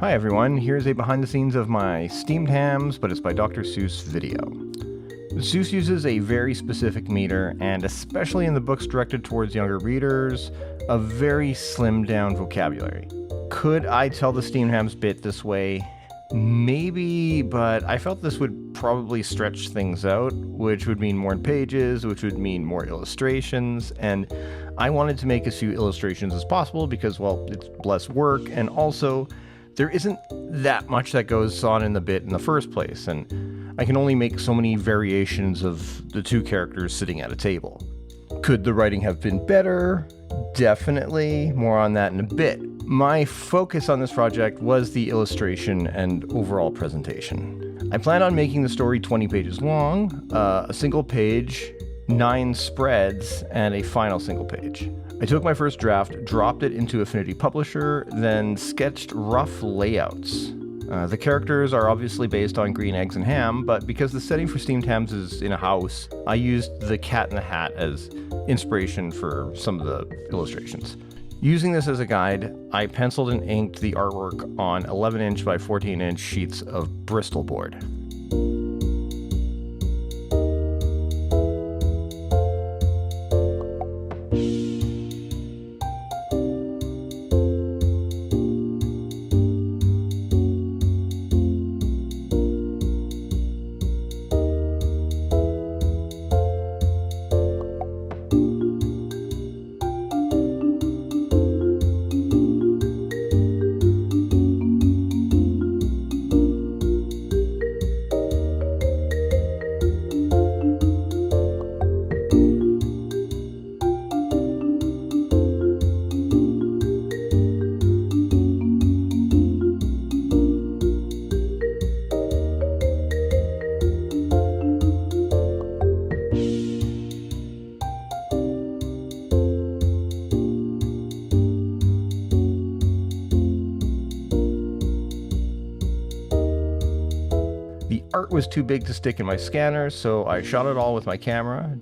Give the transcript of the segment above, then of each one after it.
Hi everyone, here's a behind the scenes of my steamed hams, but it's by Dr. Seuss video. Seuss uses a very specific meter, and especially in the books directed towards younger readers, a very slimmed down vocabulary. Could I tell the steamed hams bit this way? Maybe, but I felt this would probably stretch things out, which would mean more pages, which would mean more illustrations, and I wanted to make as few illustrations as possible because, well, it's less work, and also there isn't that much that goes on in the bit in the first place, and I can only make so many variations of the two characters sitting at a table. Could the writing have been better? Definitely. More on that in a bit. My focus on this project was the illustration and overall presentation. I plan on making the story 20 pages long, a single page, 9 spreads, and a final single page. I took my first draft, dropped it into Affinity Publisher, then sketched rough layouts. The characters are obviously based on green eggs and ham, but because the setting for steamed hams is in a house, I used the cat in the hat as inspiration for some of the illustrations. Using this as a guide, I penciled and inked the artwork on 11-inch by 14-inch sheets of Bristol board. The art was too big to stick in my scanner, so I shot it all with my camera.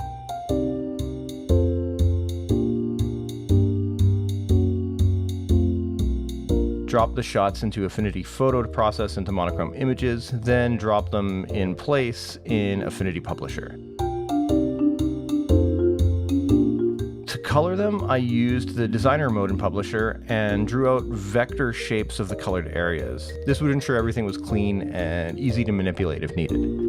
Dropped the shots into Affinity Photo to process into monochrome images, then dropped them in place in Affinity Publisher. To color them, I used the designer mode in Publisher and drew out vector shapes of the colored areas. This would ensure everything was clean and easy to manipulate if needed.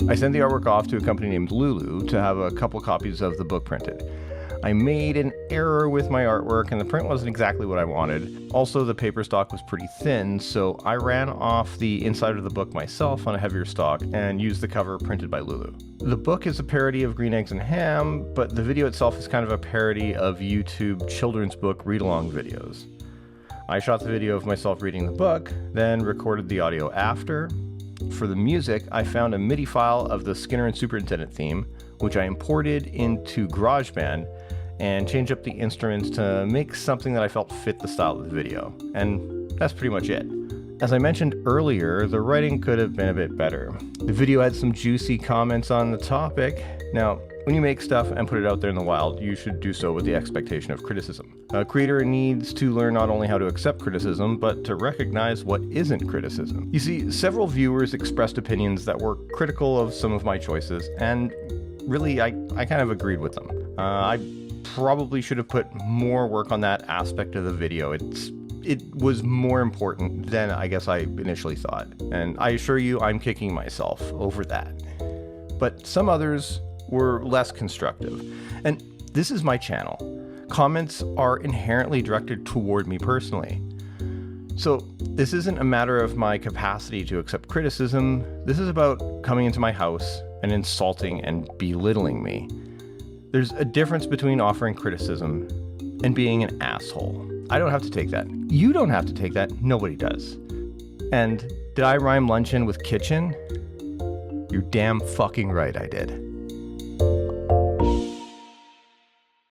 I sent the artwork off to a company named Lulu to have a couple copies of the book printed. I made an error with my artwork and the print wasn't exactly what I wanted. Also, the paper stock was pretty thin, so I ran off the inside of the book myself on a heavier stock and used the cover printed by Lulu. The book is a parody of Green Eggs and Ham, but the video itself is kind of a parody of YouTube children's book read-along videos. I shot the video of myself reading the book, then recorded the audio after. For the music, I found a MIDI file of the Skinner and Superintendent theme, which I imported into GarageBand and changed up the instruments to make something that I felt fit the style of the video. And that's pretty much it. As I mentioned earlier, the writing could have been a bit better. The video had some juicy comments on the topic. Now, when you make stuff and put it out there in the wild, you should do so with the expectation of criticism. A creator needs to learn not only how to accept criticism, but to recognize what isn't criticism. You see, several viewers expressed opinions that were critical of some of my choices, and really, I kind of agreed with them. I probably should have put more work on that aspect of the video. It's it was more important than I guess I initially thought. And I assure you, I'm kicking myself over that. But some others were less constructive. And this is my channel. Comments are inherently directed toward me personally. So this isn't a matter of my capacity to accept criticism. This is about coming into my house and insulting and belittling me. There's a difference between offering criticism and being an asshole. I don't have to take that. You don't have to take that. Nobody does. And did I rhyme luncheon with kitchen? You're damn fucking right I did.